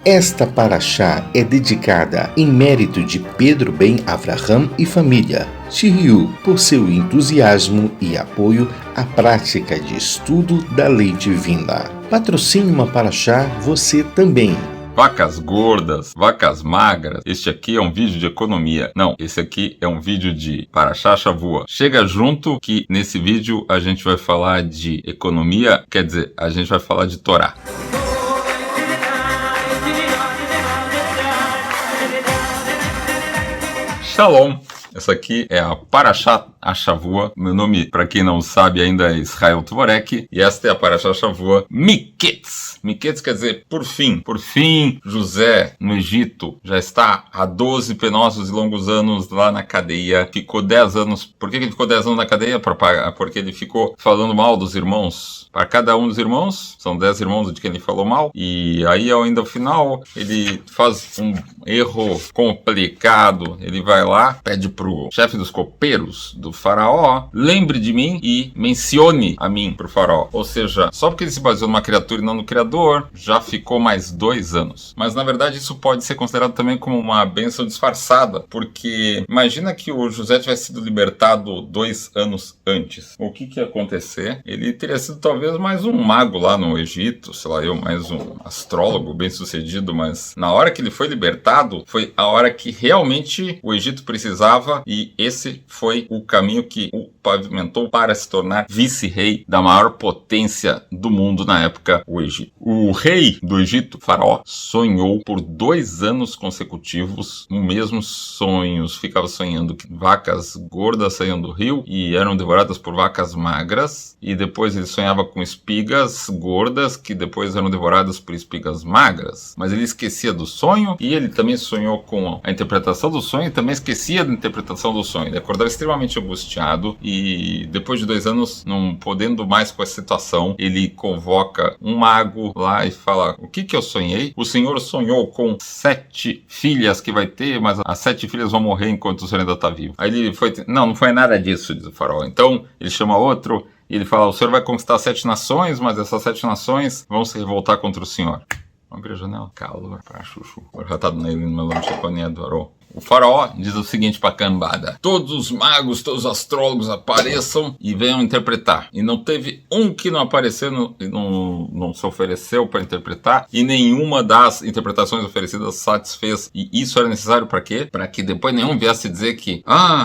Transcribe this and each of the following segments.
Esta paraxá é dedicada em mérito de Pedro ben Avraham e família, Shiryu, por seu entusiasmo e apoio à prática de estudo da lei divina. Patrocine uma paraxá você também. Vacas gordas, vacas magras, este aqui é um vídeo de economia. Não, esse aqui é um vídeo de Parashá Shavua. Chega junto que nesse vídeo a gente vai falar de economia, quer dizer, a gente vai falar de Torá. Shalom! Essa aqui é a Parashá Shavua. Meu nome, para quem não sabe, ainda é Israel Tvorek. E esta é a Parashá Shavua Miketz. Miketz quer dizer por fim. Por fim, José, no Egito, já está há 12 penosos e longos anos lá na cadeia. Ficou 10 anos. Por que ele ficou 10 anos na cadeia? Porque ele ficou falando mal dos irmãos. Para cada um dos irmãos, são 10 irmãos de quem ele falou mal. E aí, ainda ao final, ele faz um erro complicado. Ele vai lá, pede pro chefe dos copeiros do faraó, lembre de mim e mencione a mim pro faraó. Ou seja, só porque ele se baseou numa criatura e não no criador, já ficou mais 2 anos. Mas na verdade isso pode ser considerado também como uma bênção disfarçada, porque imagina que o José tivesse sido libertado 2 anos antes. O que ia acontecer? Ele teria sido talvez mais um mago lá no Egito, sei lá eu, mais um astrólogo bem sucedido, mas na hora que ele foi libertado, foi a hora que realmente o Egito precisava. E esse foi o caminho que o pavimentou para se tornar vice-rei da maior potência do mundo na época, o Egito. O rei do Egito, faraó, sonhou por 2 anos consecutivos o mesmo sonho. Ficava sonhando que vacas gordas saíam do rio e eram devoradas por vacas magras. E depois ele sonhava com espigas gordas que depois eram devoradas por espigas magras. Mas ele esquecia do sonho e ele também sonhou com a interpretação do sonho e também esquecia da interpretação do sonho. Ele acordava extremamente angustiado e depois de 2 anos, não podendo mais com essa situação, ele convoca um mago lá e fala: o que eu sonhei? O senhor sonhou com 7 filhas que vai ter, mas as 7 filhas vão morrer enquanto o senhor ainda está vivo. Aí ele foi: não foi nada disso, diz o faraó. Então ele chama outro e ele fala: o senhor vai conquistar 7 nações, mas essas 7 nações vão se revoltar contra o senhor. Vamos abrir a janela. Calor para chuchu. O faraó diz o seguinte para a cambada: todos os magos, todos os astrólogos apareçam e venham interpretar. E não teve um que não apareceu, não se ofereceu para interpretar, e nenhuma das interpretações oferecidas satisfez. E isso era necessário para quê? Para que depois nenhum viesse dizer que,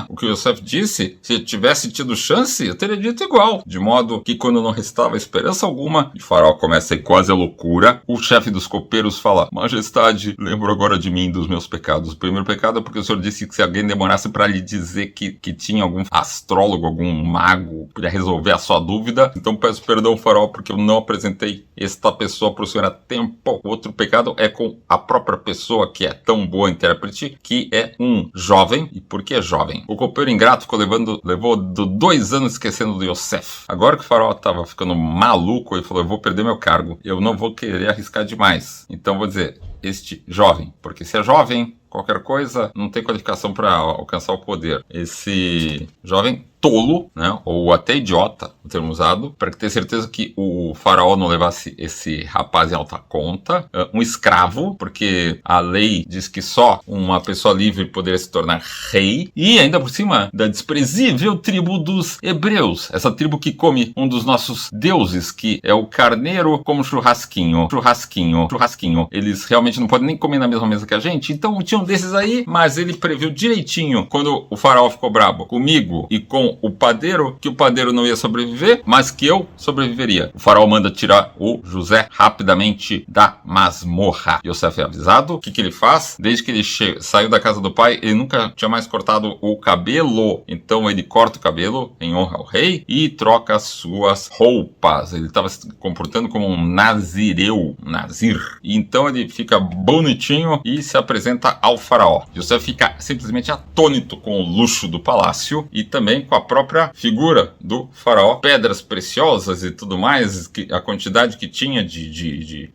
o que o Yosef disse, se eu tivesse tido chance, eu teria dito igual. De modo que quando não restava esperança alguma, o faraó começa a ir quase a loucura. O chefe dos copeiros fala: majestade, lembro agora de mim dos meus pecados. O primeiro pecado porque o senhor disse que se alguém demorasse para lhe dizer que tinha algum astrólogo, algum mago para resolver a sua dúvida, então peço perdão, faraó, porque eu não apresentei esta pessoa para o senhor a tempo. O outro pecado é com a própria pessoa que é tão boa intérprete, que é um jovem. E por que é jovem? O copeiro ingrato levou 2 anos esquecendo do Yosef. Agora que o faraó estava ficando maluco, ele falou: eu vou perder meu cargo, eu não vou querer arriscar demais, então vou dizer este jovem, porque se é jovem, qualquer coisa, não tem qualificação para alcançar o poder. Esse jovem tolo, né, ou até idiota, o termo usado, para ter certeza que o faraó não levasse esse rapaz em alta conta. Um escravo, porque a lei diz que só uma pessoa livre poderia se tornar rei. E ainda por cima da desprezível tribo dos hebreus, essa tribo que come um dos nossos deuses, que é o carneiro, como churrasquinho. Eles realmente não podem nem comer na mesma mesa que a gente. Então tinha um desses aí, mas ele previu direitinho, quando o faraó ficou brabo comigo e com o padeiro, que o padeiro não ia sobreviver, mas que eu sobreviveria. O faraó manda tirar o José rapidamente da masmorra. Yosef é avisado. O que ele faz? Desde que ele saiu da casa do pai, ele nunca tinha mais cortado o cabelo. Então ele corta o cabelo em honra ao rei e troca as suas roupas. Ele estava se comportando como um nazireu, nazir. E então ele fica bonitinho e se apresenta ao faraó. Yosef fica simplesmente atônito com o luxo do palácio e também com a própria figura do faraó. Pedras preciosas e tudo mais, a quantidade que tinha de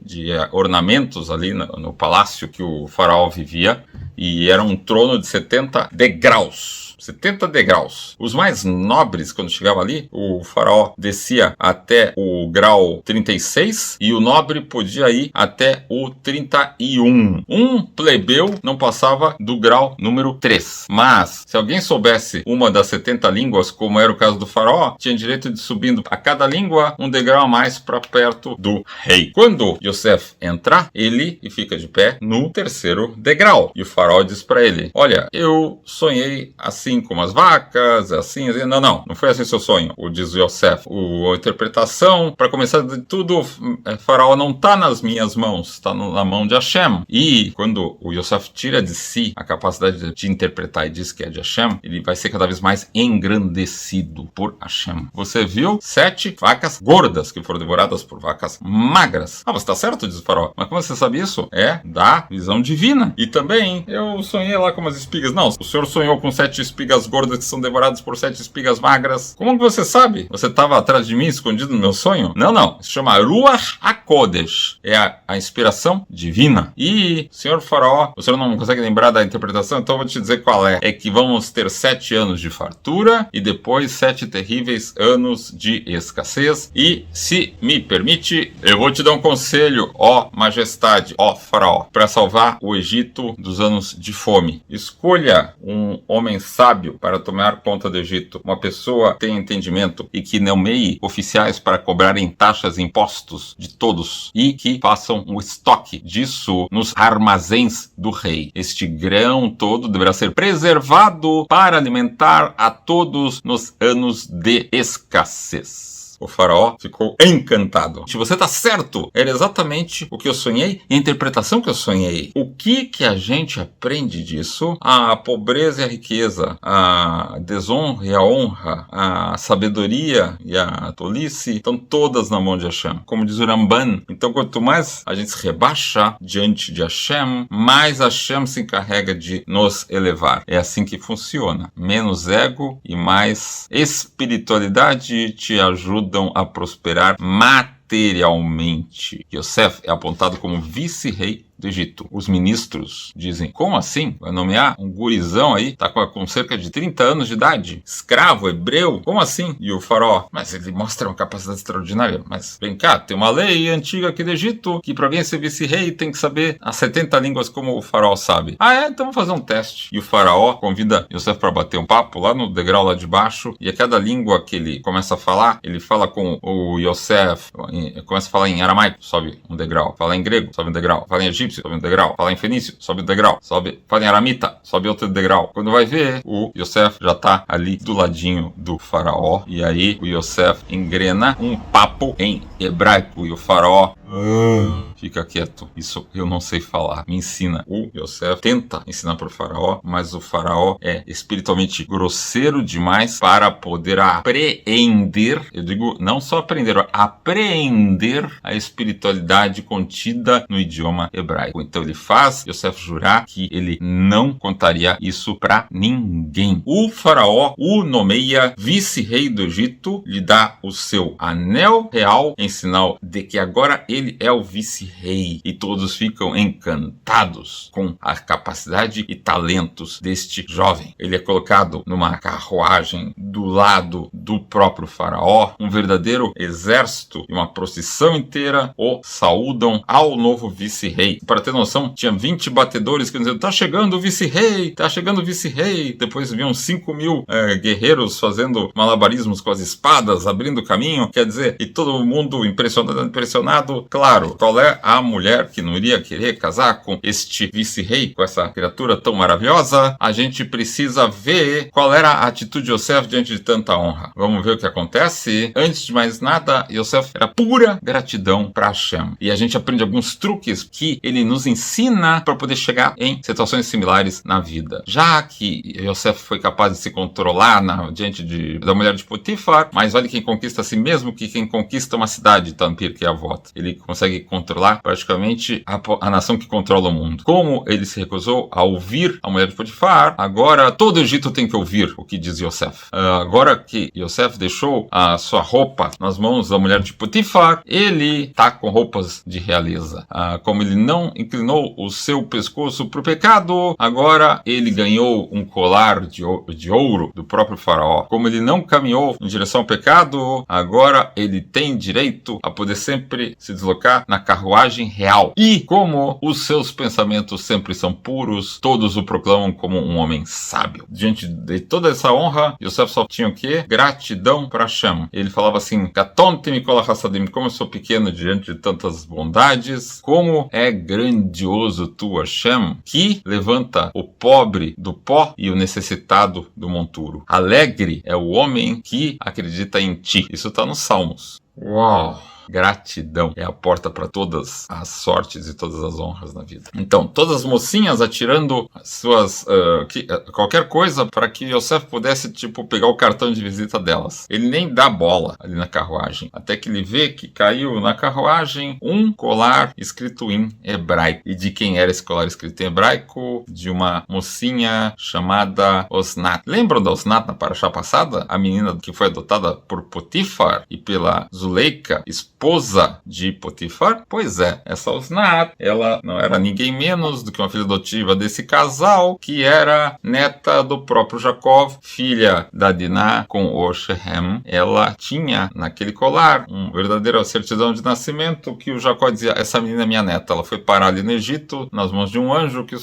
ornamentos ali no palácio que o faraó vivia. E era um trono de 70 degraus. 70 degraus. Os mais nobres, quando chegava ali, o faraó descia até o grau 36 e o nobre podia ir até o 31. Um plebeu não passava do grau número 3. Mas, se alguém soubesse uma das 70 línguas, como era o caso do faraó, tinha direito de subindo a cada língua um degrau a mais para perto do rei. Quando Yosef entrar, ele fica de pé no terceiro degrau. E o faraó diz para ele: olha, eu sonhei assim com as vacas, assim. Não foi assim seu sonho, diz o Yosef. A interpretação, para começar de tudo, faraó não está nas minhas mãos, está na mão de Hashem. E quando o Yosef tira de si a capacidade de interpretar e diz que é de Hashem, ele vai ser cada vez mais engrandecido por Hashem. Você viu 7 vacas gordas que foram devoradas por vacas magras. Você está certo, diz o faraó. Mas como você sabe isso? É da visão divina. E também, eu sonhei lá com umas espigas. Não, o senhor sonhou com 7 espigas gordas que são devoradas por 7 espigas magras. Como que você sabe? Você estava atrás de mim, escondido no meu sonho? Não. Se chama Ruach HaKodesh. É a inspiração divina. E, senhor faraó, o senhor não consegue lembrar da interpretação? Então eu vou te dizer qual é. É que vamos ter 7 anos de fartura e depois 7 terríveis anos de escassez. E, se me permite, eu vou te dar um conselho, ó majestade, ó faraó, para salvar o Egito dos anos de fome. Escolha um homem sábio para tomar conta do Egito. Uma pessoa que tenha entendimento e que nomeie oficiais para cobrarem taxas e impostos de todos e que façam um estoque disso nos armazéns do rei. Este grão todo deverá ser preservado para alimentar a todos nos anos de escassez. O faraó ficou encantado. Se você está certo, era exatamente o que eu sonhei e a interpretação que eu sonhei. O que a gente aprende disso? A pobreza e a riqueza, a desonra e a honra, a sabedoria e a tolice estão todas na mão de Hashem. Como diz o Ramban, então quanto mais a gente se rebaixa diante de Hashem, mais Hashem se encarrega de nos elevar. É assim que funciona. Menos ego e mais espiritualidade te ajuda a prosperar materialmente. Yosef é apontado como vice-rei do Egito. Os ministros dizem: como assim? Vai nomear um gurizão aí, tá com cerca de 30 anos de idade, escravo, hebreu? Como assim? E o faraó: mas ele mostra uma capacidade extraordinária. Mas vem cá, tem uma lei antiga aqui do Egito que para alguém ser vice-rei tem que saber as 70 línguas como o faraó sabe. Então vamos fazer um teste. E o faraó convida Yosef para bater um papo lá no degrau lá de baixo, e a cada língua que ele começa a falar, ele fala com o Yosef, começa a falar em aramaico, sobe um degrau. Fala em grego, sobe um degrau. Fala em egípcio, sobe um degrau. Fala em fenício, sobe um degrau. Fala em aramita, sobe outro degrau. Quando vai ver, o Yosef já tá ali do ladinho do faraó. E aí o Yosef engrena um papo em hebraico. E o faraó fica quieto, isso eu não sei falar, me ensina. O Yosef tenta ensinar para o faraó, mas o faraó é espiritualmente grosseiro demais para poder apreender, eu digo não só aprender, apreender a espiritualidade contida no idioma hebraico. Então ele faz Yosef jurar que ele não contaria isso para ninguém. O faraó o nomeia vice-rei do Egito, lhe dá o seu anel real em sinal de que agora ele é o vice-rei, e todos ficam encantados com a capacidade e talentos deste jovem. Ele é colocado numa carruagem do lado do próprio faraó, um verdadeiro exército e uma procissão inteira o saúdam ao novo vice-rei. Para ter noção, tinha 20 batedores que diziam: tá chegando o vice-rei, tá chegando o vice-rei. Depois vinham 5.000 guerreiros fazendo malabarismos com as espadas, abrindo caminho, quer dizer, e todo mundo impressionado. Claro, qual é a mulher que não iria querer casar com este vice-rei, com essa criatura tão maravilhosa? A gente precisa ver qual era a atitude de Yosef diante de tanta honra. Vamos ver o que acontece. Antes de mais nada, Yosef era pura gratidão para Hashem. E a gente aprende alguns truques que ele nos ensina para poder chegar em situações similares na vida. Já que Yosef foi capaz de se controlar diante da mulher de Potifar, mais vale quem conquista a si mesmo que quem conquista uma cidade capacidade de Tampir que Avot. Ele consegue controlar praticamente a nação que controla o mundo. Como ele se recusou a ouvir a mulher de Potifar, agora todo o Egito tem que ouvir o que diz Yosef. Agora que Yosef deixou a sua roupa nas mãos da mulher de Potifar, ele está com roupas de realeza. Como ele não inclinou o seu pescoço para o pecado, agora ele ganhou um colar de ouro do próprio faraó. Como ele não caminhou em direção ao pecado, agora ele tem direito a poder sempre se deslocar na carruagem real. E como os seus pensamentos sempre são puros, todos o proclamam como um homem sábio. Diante de toda essa honra, Yosef só tinha o quê? Gratidão para Hashem. Ele falava assim: Katonte Mikol Hassadim, como eu sou pequeno diante de tantas bondades, como é grandioso tu, Hashem, que levanta o pobre do pó e o necessitado do monturo. Alegre é o homem que acredita em ti. Isso está nos Salmos. Uau! Gratidão é a porta para todas as sortes e todas as honras na vida. Então, todas as mocinhas atirando suas qualquer coisa para que Yosef pudesse pegar o cartão de visita delas. Ele nem dá bola ali na carruagem, até que ele vê que caiu na carruagem um colar escrito em hebraico. E de quem era esse colar escrito em hebraico? De uma mocinha chamada Osnat. Lembram da Osnat na parashá passada? A menina que foi adotada por Potifar e pela Zuleika, esposa de Potifar? Pois é, essa Osnat, ela não era ninguém menos do que uma filha adotiva desse casal, que era neta do próprio Jacó, filha da Diná com o Shechem. Ela tinha naquele colar uma verdadeira certidão de nascimento que o Jacó dizia: essa menina é minha neta. Ela foi parar ali no Egito, nas mãos de um anjo que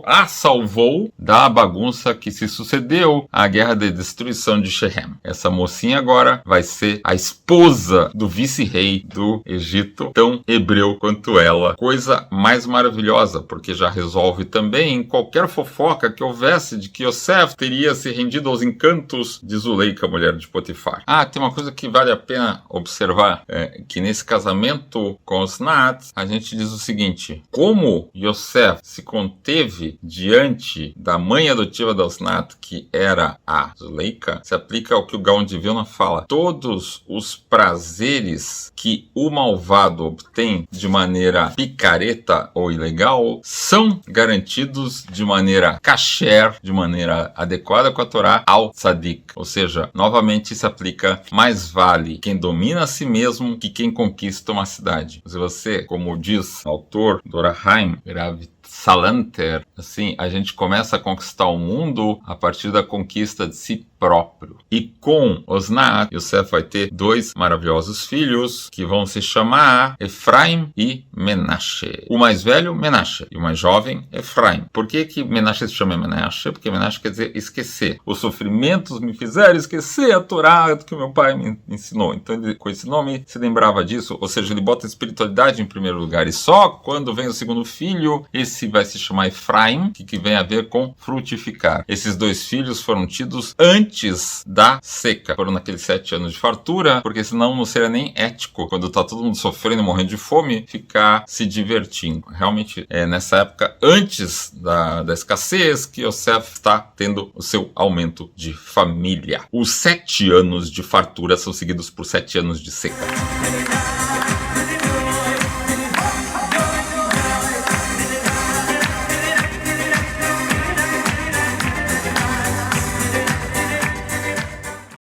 a salvou da bagunça que se sucedeu à guerra de destruição de Shechem. Essa mocinha agora vai ser a esposa do vice-rei do Egito, tão hebreu quanto ela. Coisa mais maravilhosa, porque já resolve também qualquer fofoca que houvesse de que Yosef teria se rendido aos encantos de Zuleika, mulher de Potifar. Tem uma coisa que vale a pena observar, que nesse casamento com Osnat, a gente diz o seguinte: como Yosef se conteve diante da mãe adotiva da Osnat, que era a Zuleika, se aplica ao que o Gaon de Vilna fala. Todos os prazeres que o malvado obtém de maneira picareta ou ilegal são garantidos de maneira kasher, de maneira adequada com a Torá, ao tzadik. Ou seja, novamente se aplica: mais vale quem domina a si mesmo que quem conquista uma cidade. Se você, como diz o autor do Orahaim, Rav Salanter, assim, a gente começa a conquistar o mundo a partir da conquista de si próprio. E com Osnat, Yosef vai ter dois maravilhosos filhos que vão se chamar Efraim e Menashe. O mais velho, Menashe, e o mais jovem, Efraim. Por que Menashe se chama Menashe? Porque Menashe quer dizer esquecer. Os sofrimentos me fizeram esquecer a Torá que meu pai me ensinou. Então, ele, com esse nome, se lembrava disso. Ou seja, ele bota a espiritualidade em primeiro lugar. E só quando vem o segundo filho, esse vai se chamar Efraim, que vem a ver com frutificar. Esses dois filhos foram tidos antes da seca. Foram naqueles 7 anos de fartura, porque senão não seria nem ético, quando está todo mundo sofrendo e morrendo de fome, ficar se divertindo. Realmente, nessa época, antes da escassez, que Yosef está tendo o seu aumento de família. Os 7 anos de fartura são seguidos por 7 anos de seca.